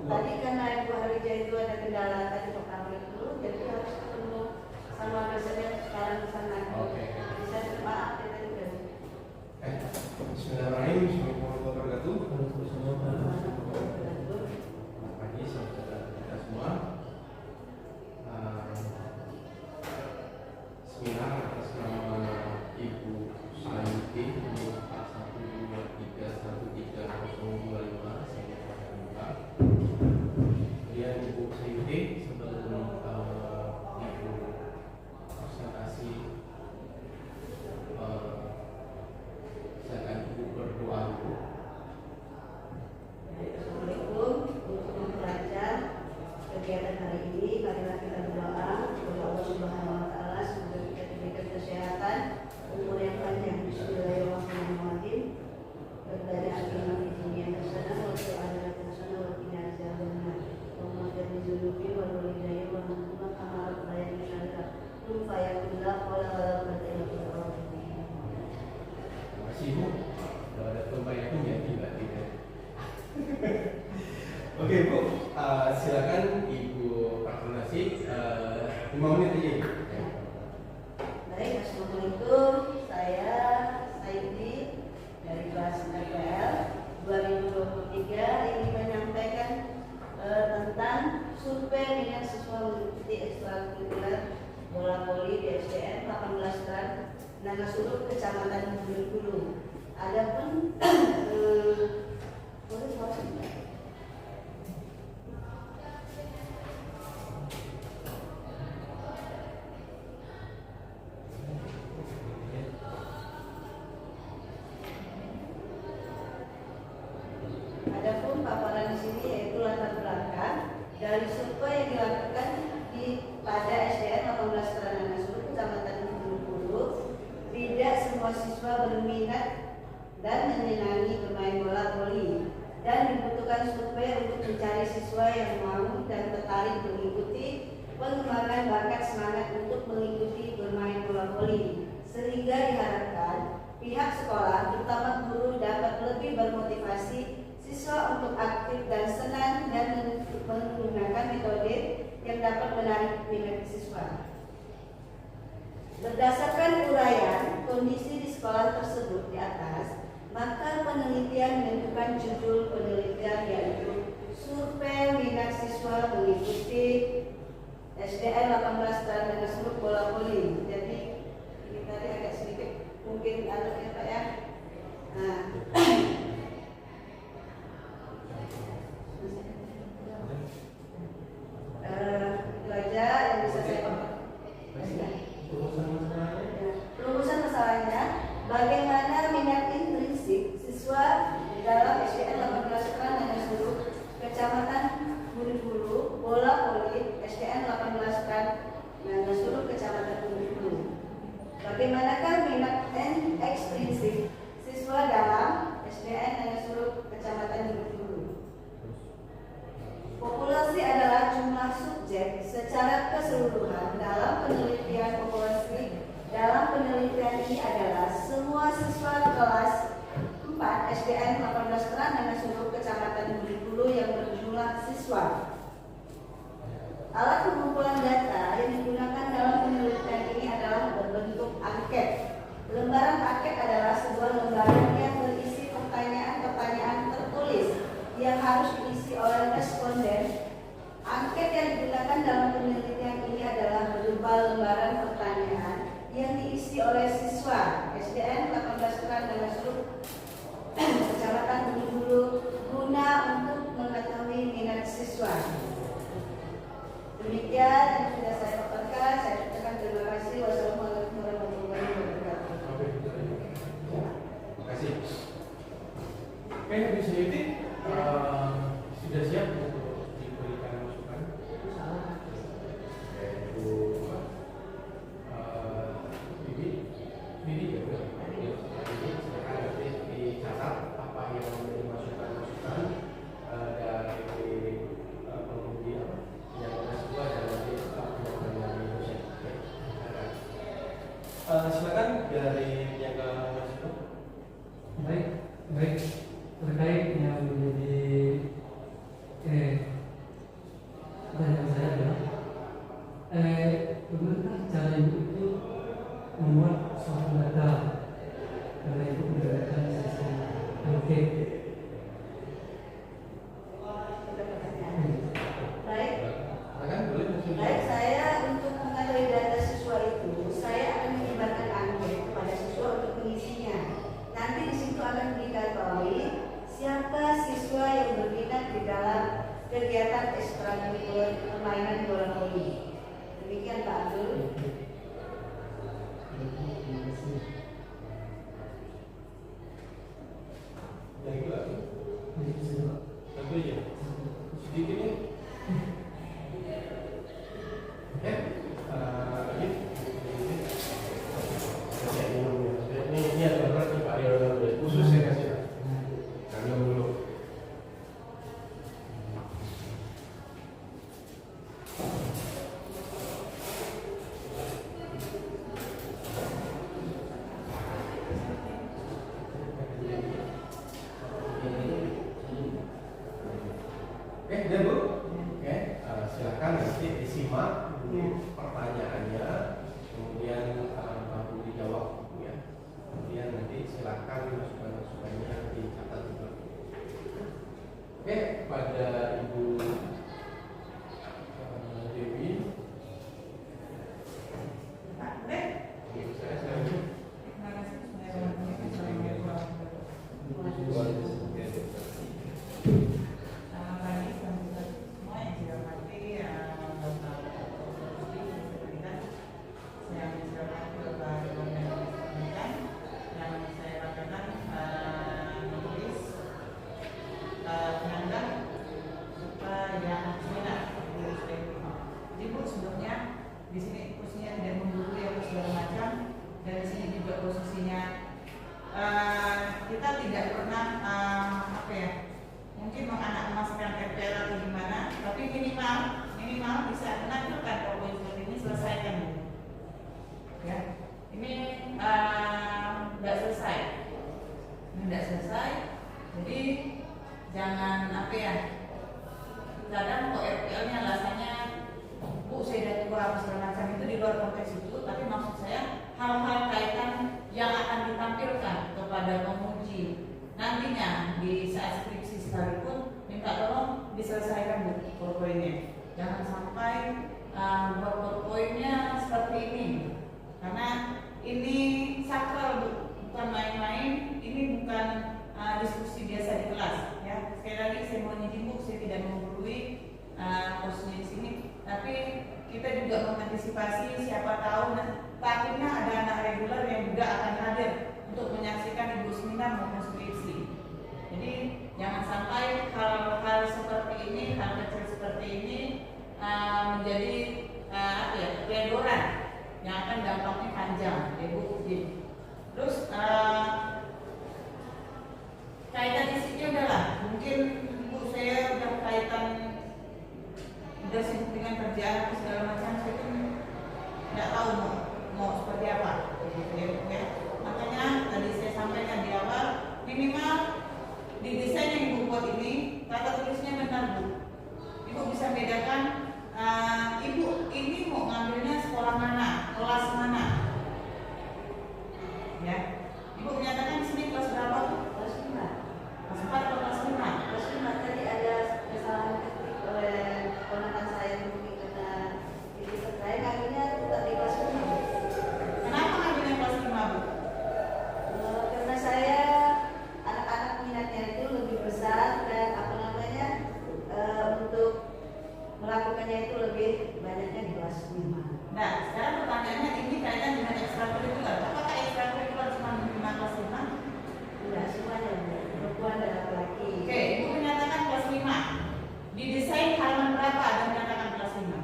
Tadi karena Ibu Harija itu ada kendala tadi pertama itu, jadi harus ketemu sama dosennya sekarang di sana. Oke. Bisa maaf ya tadi kan. Bismillahirrahmanirrahim. Assalamualaikum warahmatullahi wabarakatuh. Selamat pagi saudara kita semua. Bismillah atas nama Ibu Sayuti nomor 123131025 saya berterima. Kemudian Ibu Sayuti sebelum Ibu presentasi saya akan Ibu berdoa dulu. Assalamualaikum. Untuk memperlancar kegiatan hari ini, marilah kita berdoa kepada Allah Subhanahu Wa Taala semoga kita diberikan kesehatan, umur yang panjang. Bismillahirrahmanirrahim. Dari agama di dunia hasanah wa fil akhirati hasanah wa qina adzabannar. Allahumma ja'alni dzunubi wa walidayya wa man kama rabbayani shaghira. Kun fayakunillah wa la quwwata illa billah. Terima kasih Bu. Kalau ada pembayaran ya tidak. Oke Bu, silakan Ibu presentasi 5 menit aja. Baik, assalamualaikum. Saya Saidi dari kelas FPL 2023 ingin menyampaikan tentang survei minat siswa mengikuti ekstrakurikuler bola voli di SDN 18 Tran Nagasuruk, Kecamatan Bengkulu. Adapun boleh suara sebentar? Adapun paparan di sini yaitu latar belakang dari survei yang dilakukan pada SDN 18 Tran Nagasuruk, Kecamatan Bengkulu. Tidak semua siswa berminat dan menyenangi bermain bola voli, dan dibutuhkan survei untuk mencari siswa yang mau dan tertarik mengikuti pengembangan bakat semangat untuk mengikuti bermain bola voli, sehingga diharapkan pihak sekolah terutama guru dapat lebih bermotivasi siswa untuk aktif dan senang dan menggunakan metode yang dapat menarik minat siswa. Berdasarkan uraian kondisi di sekolah tersebut di atas, maka penelitian menentukan judul penelitian siswa mengikuti SDN 18 dan dengan seluruh bola voli. Jadi ini tadi agak sedikit mungkin ya Pak ya. Nah, itu aja yang bisa saya perumusan masalahnya. Bagaimana minat intrinsik siswa di dalam SDN 18 Terang dan seluruh kecamatan Bulu bola voli SDN 18 Terang dan seluruh kecamatan Bulu. Bagaimanakah minat ekstrinsik siswa dalam SDN dan seluruh kecamatan Bulu? Populasi adalah jumlah subjek secara keseluruhan. Dalam penelitian populasi, dalam penelitian ini adalah semua siswa kelas 4 SDN 18 Terang dan seluruh kecamatan Bulu yang berjumlah siswa. Alat pengumpulan data yang digunakan dalam penelitian ini adalah berbentuk angket. Lembaran angket adalah sebuah lembaran yang berisi pertanyaan-pertanyaan tertulis yang harus diisi oleh responden. Angket yang digunakan dalam penelitian ini adalah berupa lembaran pertanyaan yang diisi oleh siswa SDN 18 Terang dan seluruh kecamatan Bulu guna untuk mengetahui minat siswa. Demikian yang sudah saya paparkan. Saya ucapkan terima kasih. Wassalamualaikum warahmatullahi wabarakatuh. Terima kasih. Oke, habis ini sudah siap untuk diberikan masukan. Bibi juga. Jadi silakan nanti dicatat apa yang menjadi masukan-masukan dari pengundi yang kedua dan nanti penyampaian dari dosen. Silakan dari yang ke baik terkait yang menjadi pertanyaan saya adalah bagaimana cara ibu itu membuat suatu data karena ibu menggunakan sistem angket. Baik, saya untuk mengetahui data siswa itu, saya akan menyebarkan angket kepada siswa untuk mengisinya. Nanti di situ akan diketahui siapa siswa yang berminat di dalam kegiatan ekstrakurikuler permainan bola voli. Demikian Pak Abdul. yang itu lagi. Tentu ya. Sedikit ya. Oke, lagi. Ini ada berat nih Pak, khusus saya kasih. Kalian dulu. Oke, dan Bu. Oke, silakan nanti disimak pertanyaannya, kemudian baru dijawab, ya. Kemudian nanti silakan masukan-masukannya dicatat juga. Oke, pada Ibu Dewi. Di sini posisinya tidak memburu atau segala macam, dan di sini juga posisinya kita tidak pernah mungkin menganak-emaskan RPL atau gimana, tapi minimal bisa menampilkan poin seperti ini, selesaikan dulu. Ya, ini nggak selesai, jadi jangan kadang kok RPL-nya alasannya Bu, saya udah tua segala macam, itu di luar konteks itu, tapi maksud saya hal-hal kaitan yang akan ditampilkan kepada penguji nantinya di saat skripsi sekalipun, minta tolong diselesaikan Bu poin-poinnya. sekali lagi saya mohon izin Bu, saya tidak menggurui posisinya di sini, tapi kita juga mengantisipasi siapa tahu takutnya ada anak reguler yang juga akan hadir untuk menyaksikan ibu seminar maupun skripsi. Jadi jangan sampai hal-hal seperti ini, hal kecil seperti ini menjadi peledoran yang akan dampaknya panjang, Ibu. Terus kaitan isinya udahlah, mungkin Ibu saya udah kaitan udah sibuk dengan kerjaan atau segala macam, saya pun nggak tahu mau seperti apa, ya. Makanya tadi saya sampaikan di awal, minimal di desain yang Ibu buat ini tata tulisnya benar Bu. Ibu bisa bedakan Ibu ini mau ngambilnya sekolah mana, kelas mana, ya. Ibu menyatakan di sini kelas berapa Bu? Kelas 5. Kelas 4 atau kelas 5? Kelas 5 tadi ada kesalahan ketik oleh ponakan saya mungkin karena itu saya ngambilnya tetap di kelas 5. Kenapa ngambilnya kelas 5 Bu? Karena saya anak-anak minatnya itu lebih besar dan untuk melakukannya itu lebih banyaknya di kelas 5. Nah, sekarang pertanyaannya ini kaitan dengan ekstrakurikuler. Apakah ekstrakurikuler cuma menerima kelas 5? Tidak semuanya, perempuan dan laki-laki. Oke, Ibu menyatakan kelas 5. Di desain halaman berapa ada menyatakan kelas 5?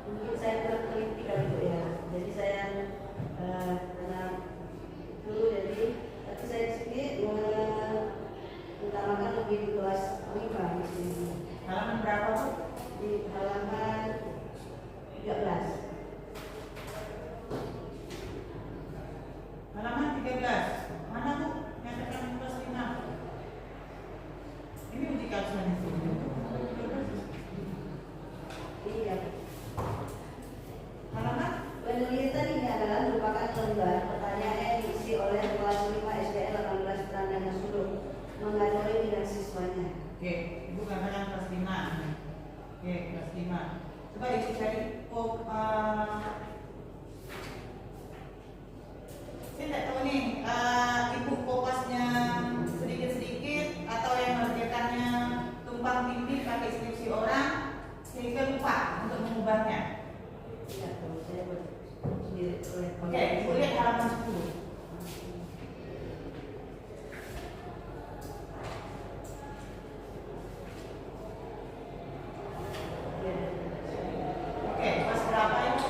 Mungkin saya kurang teliti kali Bu ya. Jadi saya karena dulu jadi tapi saya di sini utamakan lebih di kelas 5 di sini. Halaman berapa Bu? Di halaman 13. Halaman 13. Mana Bu? Menyatakan kelas 5. Ini uji kajian di sini. Iya. Halaman Penelitian ini adalah merupakan lembar pertanyaan yang diisi oleh kelas 5 SDN 18 Prananda Suluk mengadili dengan siswanya. Oke, Ibu katakan kelas 5. Oke, kelas 5. Coba Ibu cari saya tidak tahu nih, Ibu kopasnya sedikit-sedikit atau yang mengerjakannya tumpang tindih pakai skripsi orang sehingga lupa untuk mengubahnya. Ya, kalau saya buat sendiri oleh Oke, Ibu lihat halaman 10. Oke, kelas berapa Ibu?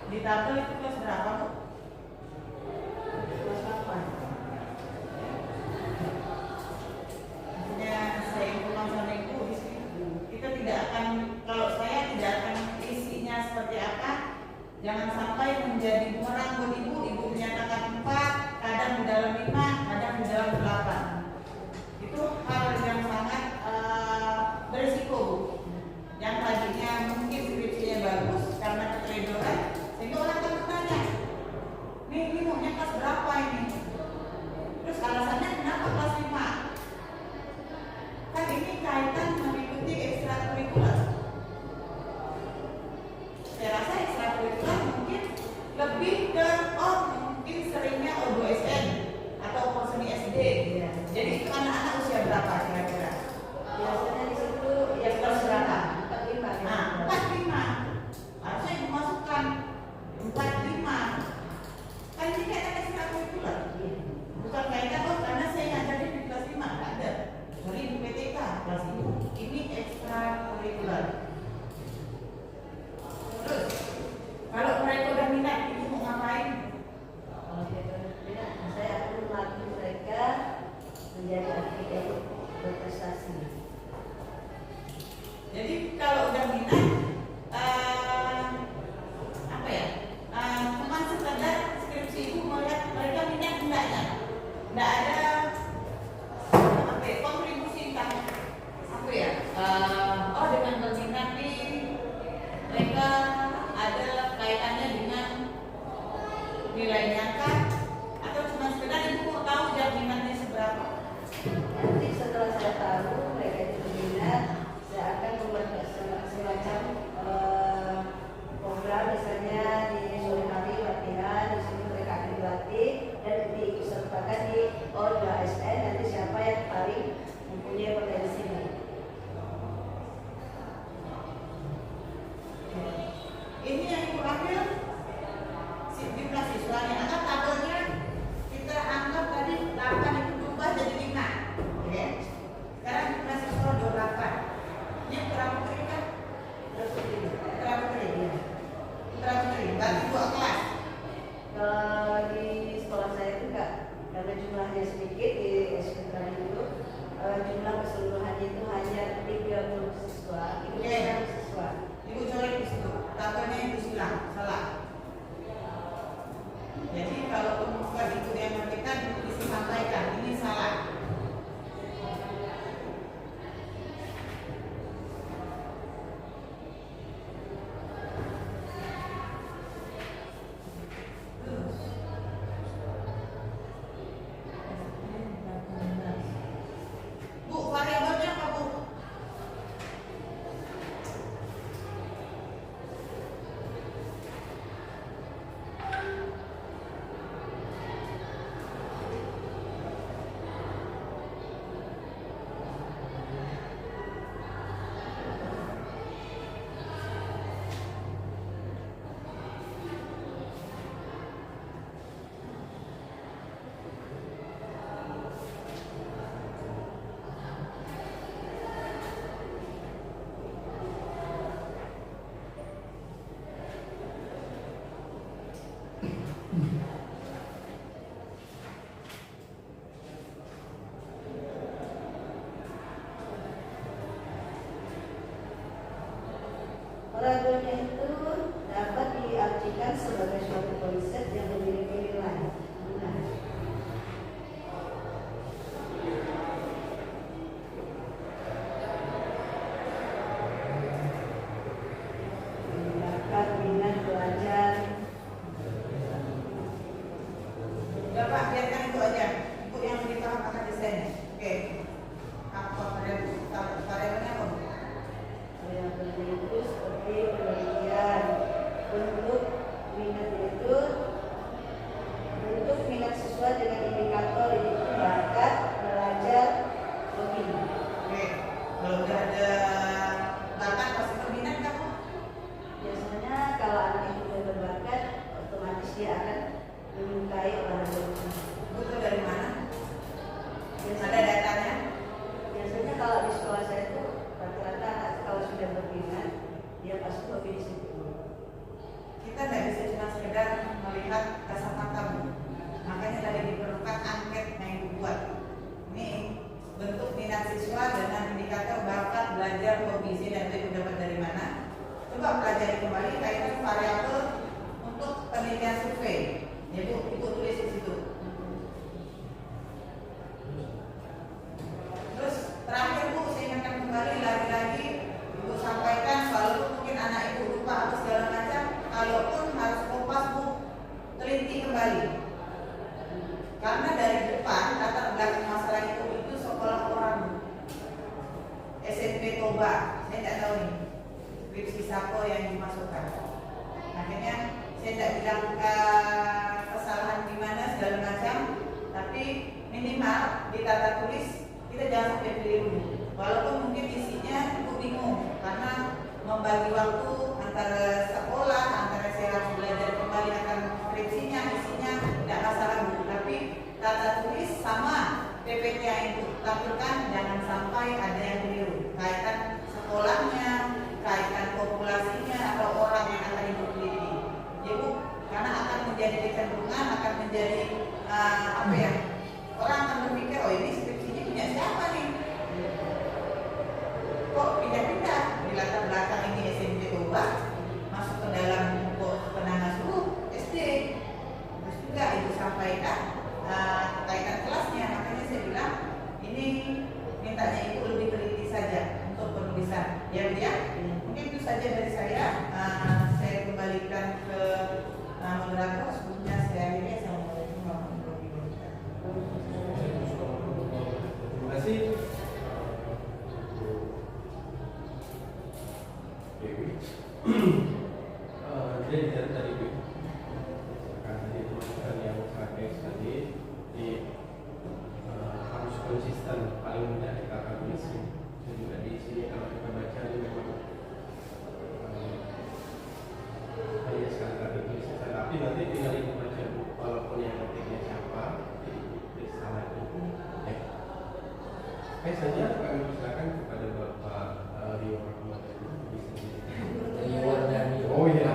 Di tabel itu kelas berapa Bu? kelas 8. Maksudnya saya ulang sama Ibu di sini. Kita tidak akan, kalau saya tidak akan isinya seperti apa. Jangan sampai menjadi bumerang buat Ibu. Ibu menyatakan 4, kadang di dalam 5, kadang di dalam 8. Itu hal yang sangat berisiko Bu. Yang tadinya mungkin skripsinya bagus karena keteledoran, sehingga orang akan bertanya, nih ini maunya kelas berapa ini? Terus alasannya kenapa kelas 5? Kan ini kaitan mengikuti ekstrakurikuler. Saya rasa ekstrakurikuler mungkin lebih ke mungkin seringnya O2SN atau seni SD. Iya. Jadi itu anak-anak usia berapa kira-kira? Biasanya di situ ya Kelas berapa? 45. Nah, 45. nilainya kah? Atau cuma sekedar ibu mau tahu jaminannya seberapa? Nanti setelah saya tahu mereka itu berminat, saya akan membuat semacam program, misalnya di sore hari latihan, di sini mereka akan dilatih dan diikutsertakan di O2SN. Nanti siapa yang paling mempunyai potensi. Ini yang ibu ambil jumlah siswanya. Angkat tabelnya kita anggap tadi 8 itu berubah jadi 5. Oke. Sekarang jumlah siswa 28. Ini putra putri kan? Putra putri. Berarti 2 kelas. Kalau di sekolah saya itu enggak, karena jumlahnya sedikit di SPK itu, jumlah keseluruhannya itu hanya 30 siswa, itu 6 siswa. Ibu coret di situ. Tabelnya itu salah. Jadi kalau bukan itu yang menentukan, bisa sampaikan ini salah. Bu, variabelnya apa bu? Variabelnya itu dapat diartikan sebagai suatu konsep yang memiliki nilai. Bakat, minat, belajar. Bapak biarkan itu aja. Ibu yang lebih paham akan desainnya. Oke. Apa variabelnya apa bu? Variabelnya itu seperti penelitian, bentuk minat siswa dengan indikator itu bakat, belajar, hobi. Oke. Kalau udah ada bakat pasti berminat kan bu? Biasanya kalau anak itu sudah berbakat, otomatis dia akan menyukai olahraga itu. Bu itu dari mana? Ada Biasanya, datanya? biasanya kalau di sekolah saya itu rata-rata anak kalau sudah berminat, dia pasti hobi di situ. Kita tidak bisa cuma sekedar melihat kasat mata bu. Makanya tadi diperlukan angket yang ibu buat. Ini bentuk minat siswa dengan indikator bakat, belajar, hobi. Saya dan ibu dapat dari mana? Coba pelajari kembali kaitan variabel untuk penelitian survei. Ya bu, ibu tulis di situ. Terus terakhir bu, saya ingatkan kembali lagi-lagi ibu sampaikan, walaupun mungkin anak ibu lupa atau segala macam, kalaupun harus kopas bu, teliti kembali. Karena dari depan latar belakang masalah itu sekolah orang SMP Toba, saya tidak tahu nih skripsi Sapo yang dimasukkan. Akhirnya saya tidak bilang kesalahan di mana segala macam, tapi minimal di tata tulis kita jangan sampai keliru. Walaupun mungkin isinya ibu bingung karena membagi waktu antara sekolah, antara saya harus belajar kembali akan skripsinya, isinya tidak masalah bu. Tapi tata tulis sama PPT yang ibu tampilkan jangan sampai ada yang keliru. Kaitan sekolahnya, kaitan populasinya atau orang yang akan ibu teliti. Ibu karena akan menjadi kecenderungan, akan menjadi orang akan berpikir oh ini skripsinya punya siapa nih? Kok pindah-pindah di latar belakang ini SMP Toba masuk ke dalam buku penangan guru SD. Terus juga ibu sampaikan kaitan kelasnya, makanya saya bilang ini mintanya ibu lebih teliti saja untuk penulisan. Ya Bu ya, mungkin itu saja dari saya. Saya kembalikan ke moderator sebelumnya saya tinggal ibu baca bu, walaupun yang ketiknya siapa, diperiksa lagi. Ya. Saja kami silakan kepada Bapak Rio Rahmat bisa Wardani. Oh iya.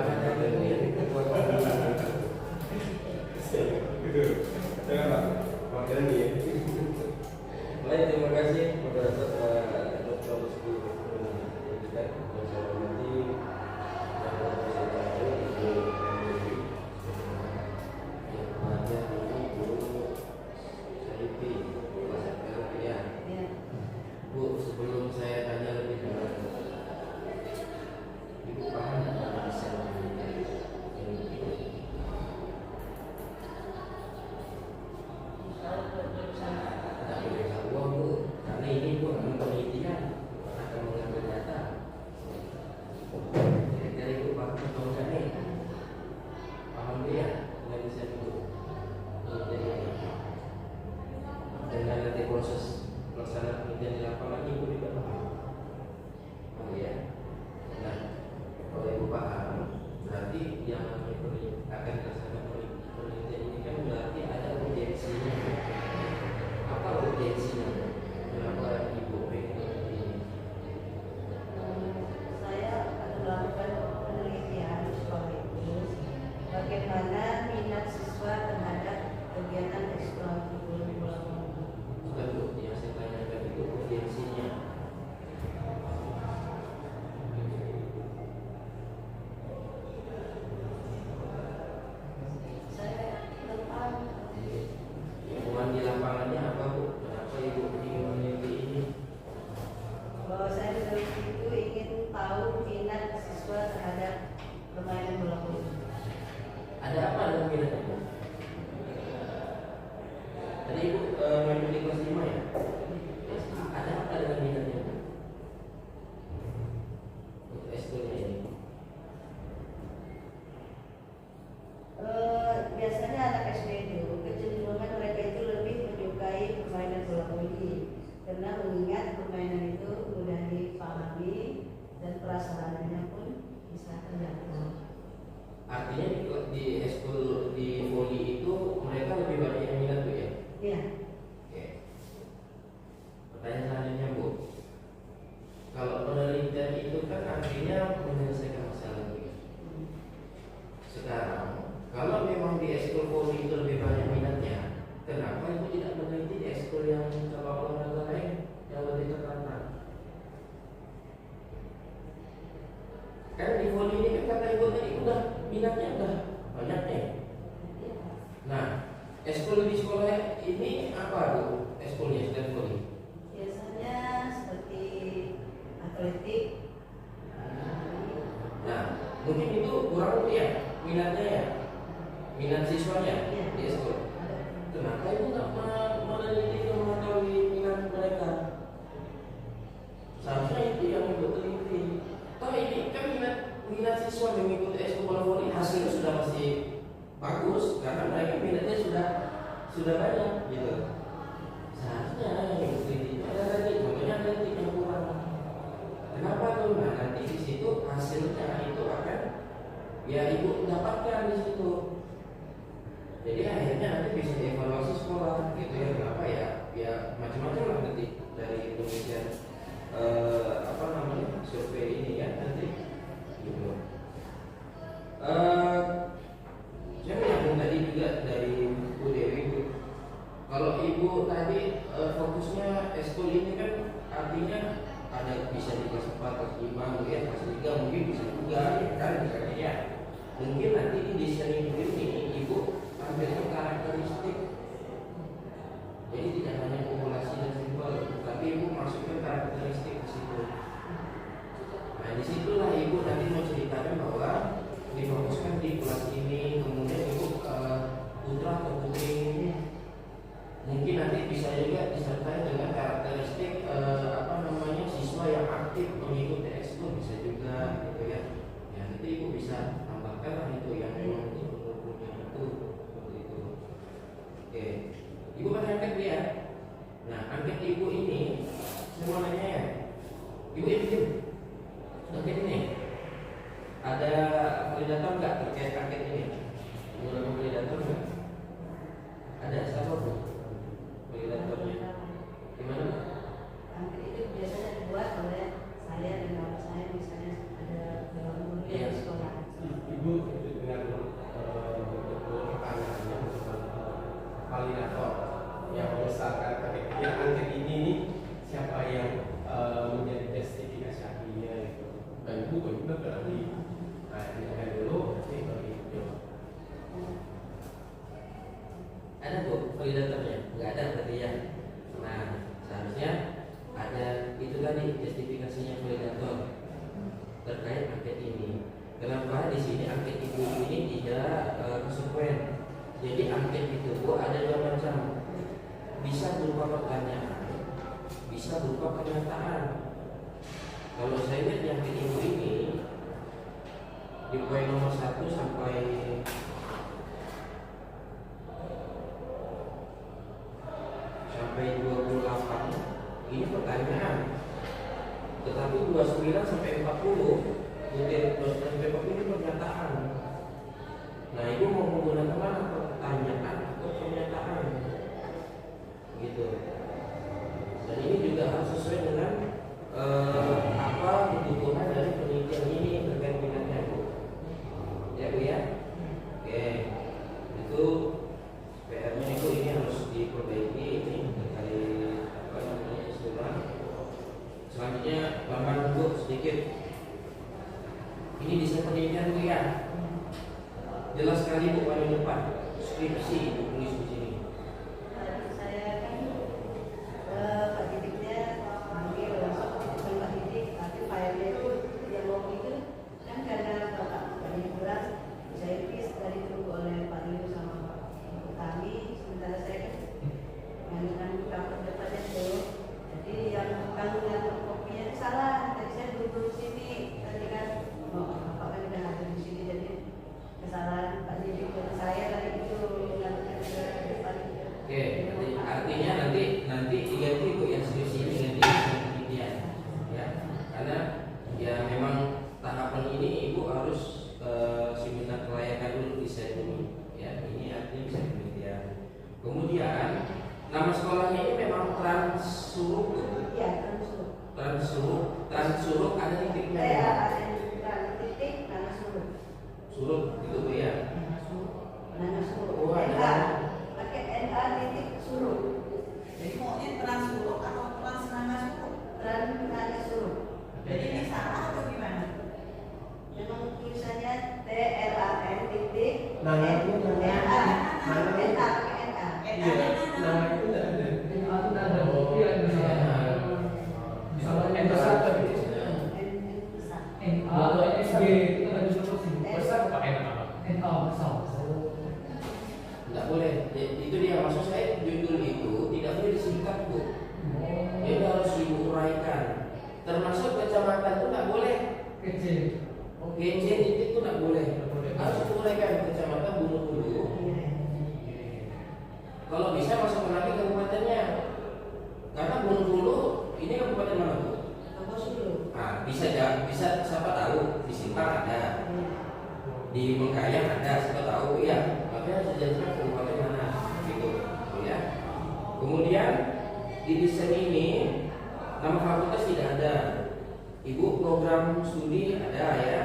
Itu. Jangan Pak. Wardani ya. Baik, terima kasih moderator Dr. Rizky Pendidikan yang saya hormati dan saya tahu Ibu yang mengajar ini Guru Sarifi kelas ya. Bu, sebelum saya tanya lebih dalam, Ibu paham tentang desain ini? Tak boleh tahu Bu, karena ini Bu akan penelitian, akan mengambil data. Kira-kira Ibu paham atau enggak nih? Paham dia dengan desain itu? Dengan nanti proses pelaksanaan penelitian di lapangan Ibu juga paham. Oh iya. Nah, kalau Ibu paham, berarti yang akan dilaksanakan penelitian ini kan berarti ada urgensinya. Apa urgensinya? Kenapa Ibu pengen ini? Saya akan melakukan penelitian soal itu, bagaimana minat siswa terhadap kegiatan ekstrakurikuler. Bukan Bu, yang saya tanyakan itu urgensinya. Saya tentang Hubungan di lapangannya apa Bu? Kenapa Ibu ingin meneliti ini? bahwa saya dari itu ingin tahu minat siswa terhadap permainan bola voli. Ada apa dengan minatnya Bu? Tadi Ibu main di kelas 5 ya? Ada apa dengan minatnya Bu? Untuk S2-nya ini. Biasanya anak SD itu kecenderungan mereka itu lebih menyukai permainan bola voli karena mengingat permainan itu mudah dipahami dan prasarannya pun bisa terjangkau. Artinya di eskul di voli itu mereka lebih banyak yang minat Bu ya? Iya. Oke. Pertanyaan selanjutnya Bu, kalau penelitian itu kan artinya menyelesaikan masalah Bu ya? Sekarang kalau memang di eskul voli itu lebih banyak minatnya, kenapa Ibu tidak meneliti di eskul yang cabang olahraga lain yang lebih tertantang? Kan di voli ini kan kata Ibu tadi udah minatnya udah banyak nih. Nah, eskul di sekolah ini apa Bu? Eskulnya selain voli? Biasanya seperti atletik. Nah, mungkin itu kurang ya minatnya ya, minat siswanya Iya. di eskul. Kenapa Ibu nggak meneliti dan mengetahui minat mereka? Seharusnya itu yang Ibu teliti. Toh ini kan minat siswa yang mengikuti eskul bola voli hasilnya sudah pasti bagus karena mereka minatnya sudah banyak gitu. Seharusnya yang Ibu teliti ada tadi contohnya atletik yang kurang. Kenapa tuh? Nah nanti di situ hasilnya itu akan ya Ibu dapatkan di situ. Jadi akhirnya nanti bisa dievaluasi sekolah gitu ya. Kenapa ya? Ya macam-macam lah nanti dari penelitian apa namanya survei ini ya nanti gitu. Saya menyambung tadi juga dari Bu Dewi Bu. Kalau Ibu tadi fokusnya eskul ini kan artinya ada bisa di kelas 4, kelas 5, mungkin kelas 3, mungkin bisa juga ya kan misalnya ya. Mungkin nanti di desain ini Ibu ambilnya karakteristik. Jadi tidak hanya populasi dan simbol, tapi Ibu masukkan karakteristik ke situ. Nah disitulah Ibu nanti mau ceritakan bahwa difokuskan di kelas ini, kemudian Ibu putra atau putri. Mungkin nanti bisa juga disertai dengan karakteristik apa namanya siswa yang aktif mengikuti ekskul bisa juga gitu ya. Ya nanti Ibu bisa tambahkan lah itu yang memang Ibu punya itu seperti itu. Oke, Ibu kan angkat dia. Nah angkat Ibu ini saya mau nanya ya, Ibu yakin angkat ini ada pendapat nggak terkait angkat ini? Menurut kita berarti nah dulu nanti kalau itu Ada bu validatornya? Nggak ada berarti ya. Nah seharusnya ada itu tadi justifikasinya validator terkait angket ini. Kenapa di sini angket ibu ini tidak konsekuen? Jadi angket itu bu ada dua macam. Bisa berupa pertanyaan, bisa berupa pernyataan. Kalau saya lihat yang angket ibu ini di poin nomor 1 sampai sampai 28 ini pertanyaan, tetapi 29 sampai 40 sampai 40 ini pernyataan. Nah ibu mau menggunakan mana, pertanyaan atau pernyataan gitu. Dan ini juga harus sesuai dengan apa kebutuhan dari penelitian ini terkait minatnya bu. Ya bu ya. Oke, itu PR-nya itu ini harus diperbaiki ini terkait apa namanya istilah. Selanjutnya bahan bu sedikit. Ini desain penelitian bu ya. Jelas sekali bu paling depan skripsi ibu tulis di sini. Saya kan Pak Didiknya panggil langsung bukan Pak Didik, tapi filenya itu yang mau itu kan karena Bapak Didik bilang saya itu dari tunggu oleh Pak Liu sama Pak Kami, sementara saya kan yang kampus depannya dulu. Jadi yang kandungan kopinya itu salah. Tadi saya duduk di sini, tadi kan Bapak kan udah ada di sini, jadi kesalahan Pak Didik dan saya tadi itu melakukan ke depan. Oke, artinya nanti diganti bu yang skripsi ini ganti penelitian ya, karena ya memang tahapan ini ibu harus seminar kelayakan dulu desain ini ya, ini artinya bisa penelitian. Kemudian nama sekolahnya ini memang Transuruk bu. Iya, Transuruk ada titiknya ya. ada titik Nana Suruk. Suruk itu bu ya. Nana Suruk. Oh, ada. NA, pakai NA titik Suruk. Jadi maunya Transuruk atau Transnanasuruk? Nana Suruk. Jadi ini salah atau gimana? Memang tulisannya TLAN titik Nana itu NA. Nana. NA pakai NA. Iya, nama itu tidak ada. Aku tidak ada. Iya, misalnya N besar tapi NA atau SG itu ada dua sih. besar apa enak apa? NA besar. Tidak boleh. Itu dia maksud saya, judul itu tidak boleh disingkat bu. Jadi harus diuraikan. Termasuk kecamatan itu tidak boleh. Kecil. GC titik itu tidak boleh. Harus diuraikan kecamatan Gunung Hulu. Kalau bisa masuk lagi kabupatennya. Karena Gunung Hulu ini kabupaten mana bu? Apa Sulu? Nah, bisa siapa tahu di Simpang ada, di Bengkayang ada, siapa tahu ya. Makanya sejenisnya kabupaten mana gitu, ya. Kemudian di desain ini nama fakultas tidak ada. Ibu program studi ada ya.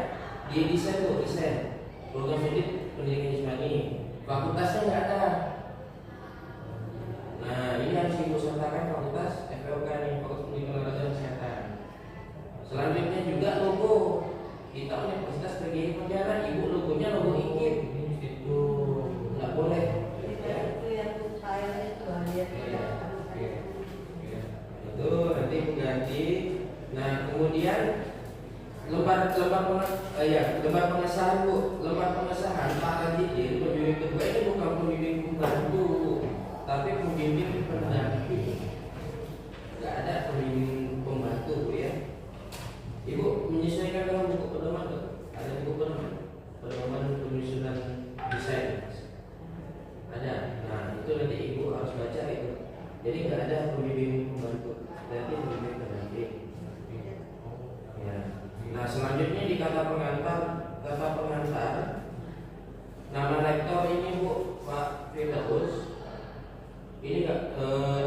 Di desain bu, desain program studi pendidikan Ismani. Fakultasnya nggak ada. Nah ini harus ibu sertakan fakultas FPOK nih, Fakultas Pendidikan Olahraga dan Kesehatan. Selanjutnya juga logo. Kita Universitas PGRI Pontianak, ibu logonya logo IKIP. Itu nggak boleh. Itu yang file itu lihat. Itu nanti ganti. Nah kemudian lembar pengesahan bu, lembar pengesahan Pak Rajidin pembimbing kedua ini bukan pembimbing pembantu bu, tapi pembimbing pendamping. Nggak ada pembimbing pembantu bu ya. Ibu menyesuaikan dengan buku pedoman tuh, ada buku pedoman penyusunan desain ada. Nah itu nanti ibu harus baca itu. Jadi nggak ada pembimbing pembantu, berarti pembimbing pendamping. Ya. Nah selanjutnya di kata pengantar nama rektor ini bu Pak Firdaus ini nggak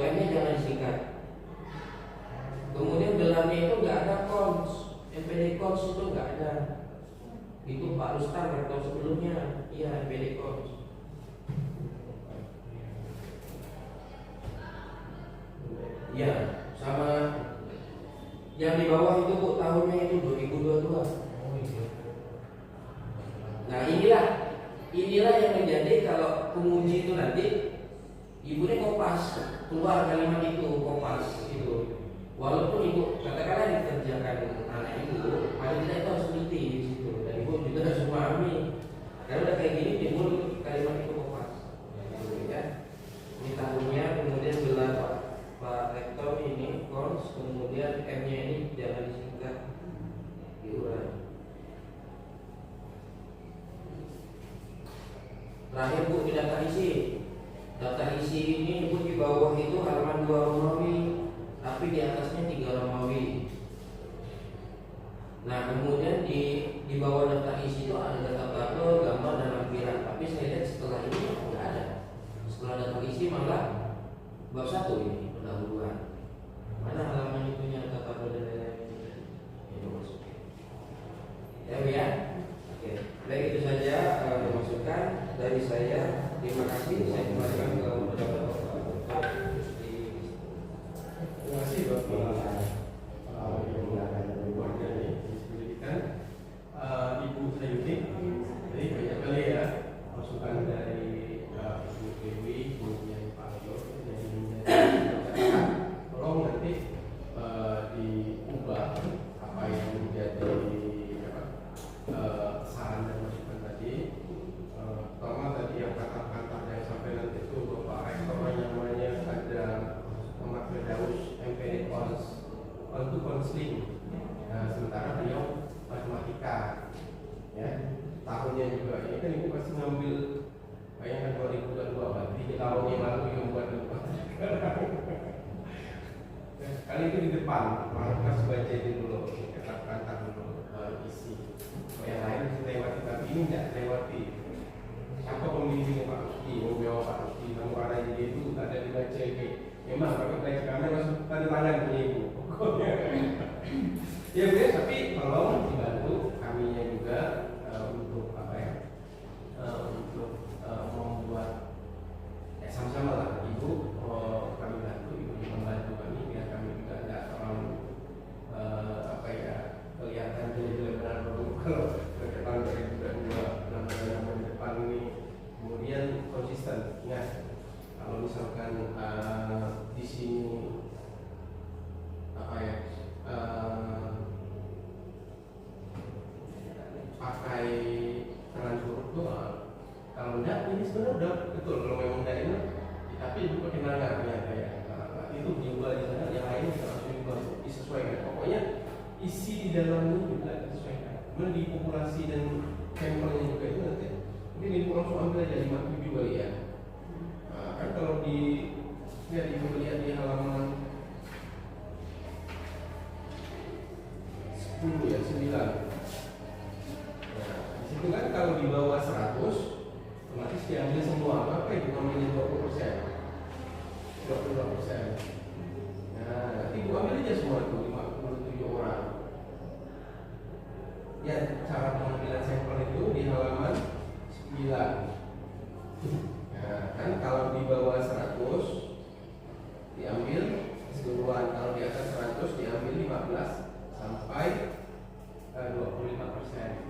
M-nya jangan disingkat. Kemudian gelarnya itu nggak ada kons, MPD kons itu nggak ada. Itu Pak Rustam rektor sebelumnya, iya MPD kons. Ya, sama yang di bawah itu bu tahunnya itu 2022. jadi kalau penguji itu nanti ibunya kopas keluar kalimat itu, kopas itu. Walaupun ibu katakanlah dikerjakan anak ibu, paling tidak itu harus teliti di situ. Dan ibu juga harus memahami. Karena udah kayak gini timbul kalimat itu kopas. Ya. Ini tahunnya, kemudian gelar Pak Rektor ini kons, kemudian M-nya ini jangan disingkat, diurai. Terakhir Bu, di daftar isi. Daftar isi ini Bu, di bawah itu halaman 2 Romawi, tapi di atasnya 3 Romawi. Nah, kemudian di bawah daftar isi itu ada data tabel, gambar dan lampiran. Tapi saya lihat setelah ini tidak ada. Setelah daftar isi malah bab 1 ini pendahuluan. Mana halaman itunya data tabel dan lain-lain. Ini masukin. Ya. Oke. Baik, itu saja masukan dari saya. Terima kasih. Saya kembalikan ke pejabat Bapak. Terima kasih Bapak Ibu Sayuti. Jadi banyak kali ya masukan dari Ibu Dewi, kemudian Pak Yo, tolong nanti diubah apa yang menjadi saran dan masukan tadi. Pertama tadi yang kata-kata yang sampai nanti itu Bapak Rektor namanya ada Muhammad Firdaus MPD untuk counseling. Sementara beliau matematika, ya tahunnya juga ini kan ibu pasti ngambil kayaknya 2022 berarti 3 tahun yang lalu yang buat kali itu di depan harus baca dulu kata-kata dulu isi. Yang lain bisa lewati, tapi ini tidak lewati. Siapa pembimbingnya Pak Rusdi? Mau jawab Pak Rusdi, kamu ada jadi itu ada dibaca ini. Memang pakai baca kami masuk tanda tangan punya ibu. Pokoknya. Ya Bu, tapi tolong dibantu kaminya juga untuk apa ya? Untuk membuat sama-sama lah ibu, kami bantu, ibu membantu kami biar kami juga tidak terlalu apa ya kelihatan jelek-jelek benar kalau ke depan 2022 nama depan ini kemudian konsisten. Ingat kalau misalkan di sini apa ya pakai tangan surut tuh kalau enggak ini sebenarnya udah betul kalau memang enggak ini tapi ibu pakai nalar ternyata ya itu diubah di sana yang lain kita langsung diubah disesuaikan. Pokoknya isi di dalamnya juga disesuaikan. Kemudian di populasi dan sampelnya juga itu nanti mungkin ibu langsung ambil aja 57 kali ya. Kan kalau di lihat ibu lihat di halaman 10 ya 9. Itu kan kalau di bawah 100 otomatis diambil semua. Apa itu namanya 20%? 22%. Nah, nanti ibu ambil aja semua itu 57 orang. Ya, cara pengambilan sampel itu di halaman 9. Nah, kan kalau di bawah 100 diambil keseluruhan, kalau di atas 100 diambil 15 sampai 25%.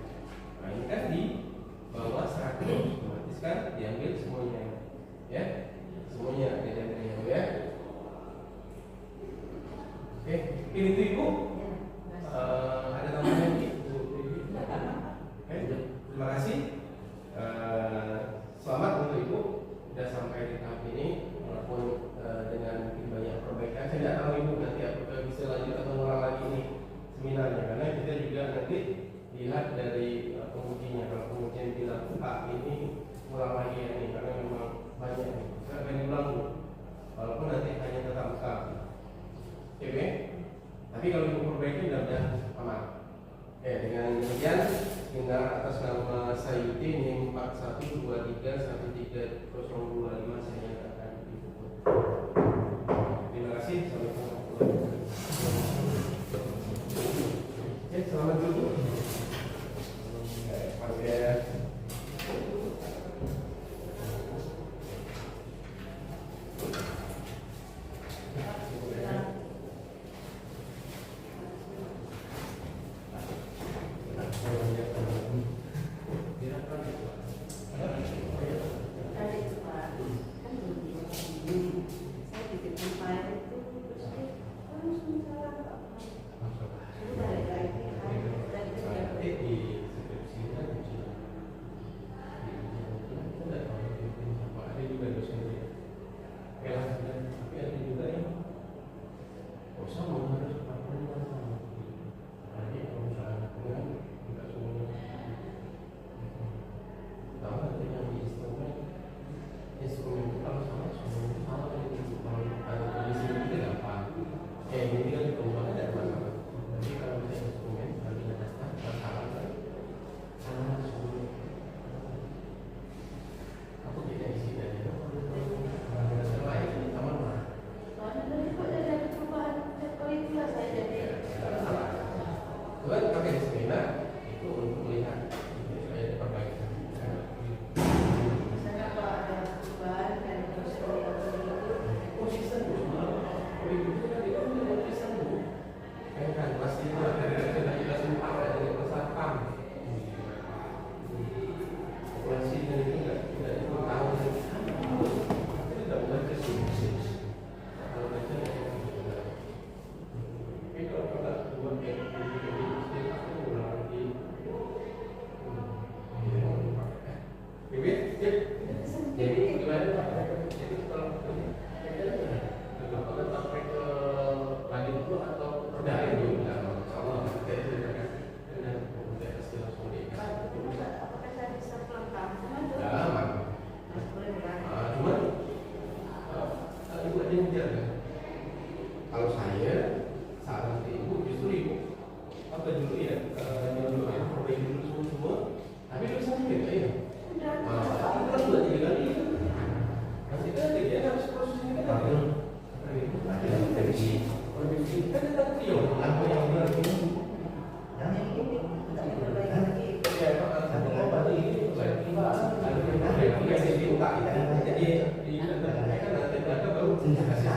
Nah ini kan di bawah 100 otomatis kan diambil semuanya, ya semuanya diambil ya. Oke, ini tuh ibu ada tambahan lagi? Oke, terima kasih. Selamat untuk ibu sudah sampai di tahap ini walaupun dengan banyak perbaikan. Saya tidak tahu ibu nanti apakah bisa lanjut atau ngulang lagi ini seminarnya karena kita juga nanti lihat dari pengujinya. Kalau pengujian bilang Pak ini ulang lagi ya nih karena memang banyak nih saya akan diulang walaupun nanti hanya tetap muka. Oke, tapi kalau ibu perbaiki mudah-mudahan aman. Dengan demikian seminar atas nama Sayuti NIM 4123130225 saya nyatakan ditutup. Terima kasih. Selamat dulu. Oke.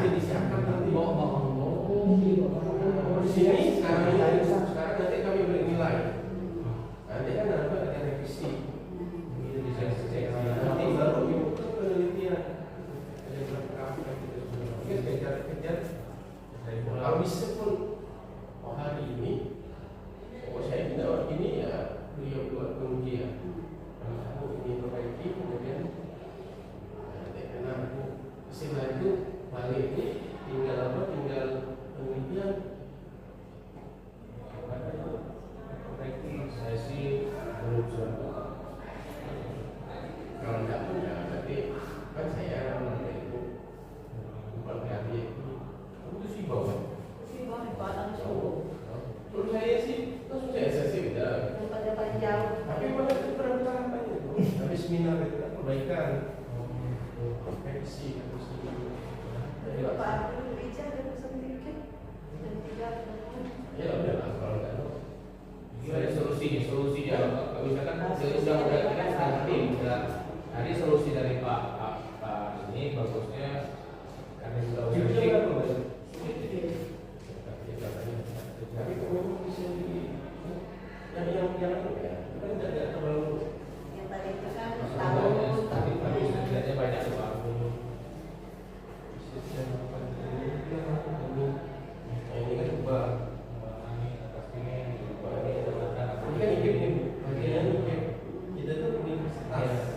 nanti disiapkan nanti. di Sini sekarang nanti kami beri nilai. Nanti kan ada revisi. Nanti baru dibuka penelitian. Ada berapa kita kejar. Kalau bisa pun hari ini, saya tidak ini ya beliau buat pengujian. Ini perbaiki kemudian karena istilah itu balik ini tinggal penelitian. Saya sih belum sempat. Kalau tidak punya berarti kan saya itu bukan hati itu sih bawa. Menurut saya sih saya sih udah. Tempat jauh. Tapi mana itu apa itu? Tapi seminar itu kan perbaikan. Revisi. Pak Abdul bicara ada pesan dikit dan tidak. Ya udah lah kalau nggak tahu. Ada solusinya. Kalau misalkan sudah kita kan tim, tadi solusi dari Pak ini bagusnya karena sudah Tapi kalau bisa di yang kan tidak terlalu Yang tadi itu kan tapi setidaknya banyak Pak. ini kan ubah. Ini kan ikip nih, bagian ikip. Kita tuh universitas.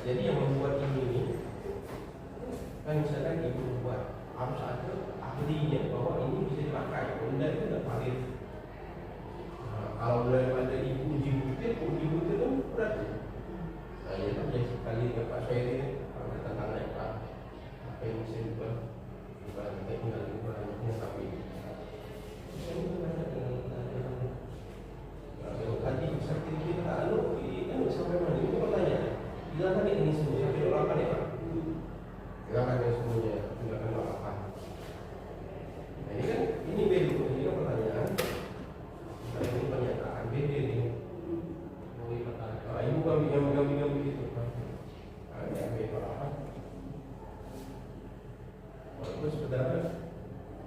Jadi yang membuat ini kan misalkan ibu buat harus ada ahlinya bahwa ini bisa dipakai, benda itu tidak valid. Kalau daripada ibu uji butir kan berat. Nah, ya kan jadi sekali ya Pak saya ini kalau tentang naik Pak apa yang bisa dibuat tinggal dibuatnya tapi tadi sertifikat kita ini sampai mana ini pertanyaan. Silakan ini semua sampai doakan ya Pak. Silakan ya semuanya, silakan doakan. Nah ini kan ini kan pertanyaan. Nah, ini pernyataan BD nih. Ibu kami begitu. Ada BD apa? Walaupun sebenarnya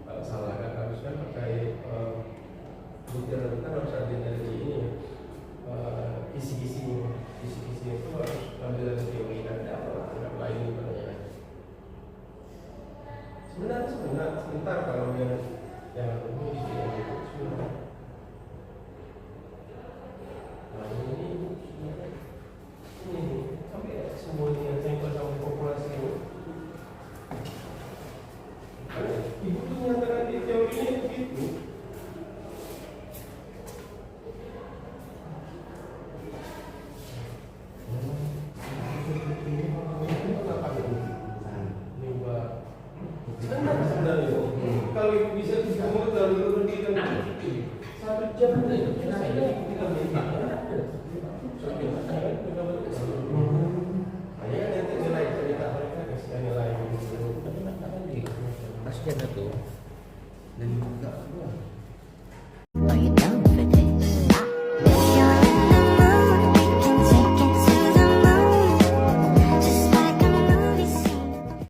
kalau salah kan harusnya pakai butiran kita harus ada dari ini kisi-kisinya itu harus ambil dari teori dan tidak lain pertanyaan. Sebentar kalau yang umum di sini itu sudah. Nah ini sampai semuanya yang sampel sama populasi ini. Ibu tuh menyatakan di teorinya begitu. Kalau ibu bisa kamu terlalu berhenti kan 1 jam saya tidak minta. Hanya kan nanti nilai cerita mereka kasih nilai. Kasihan itu dan juga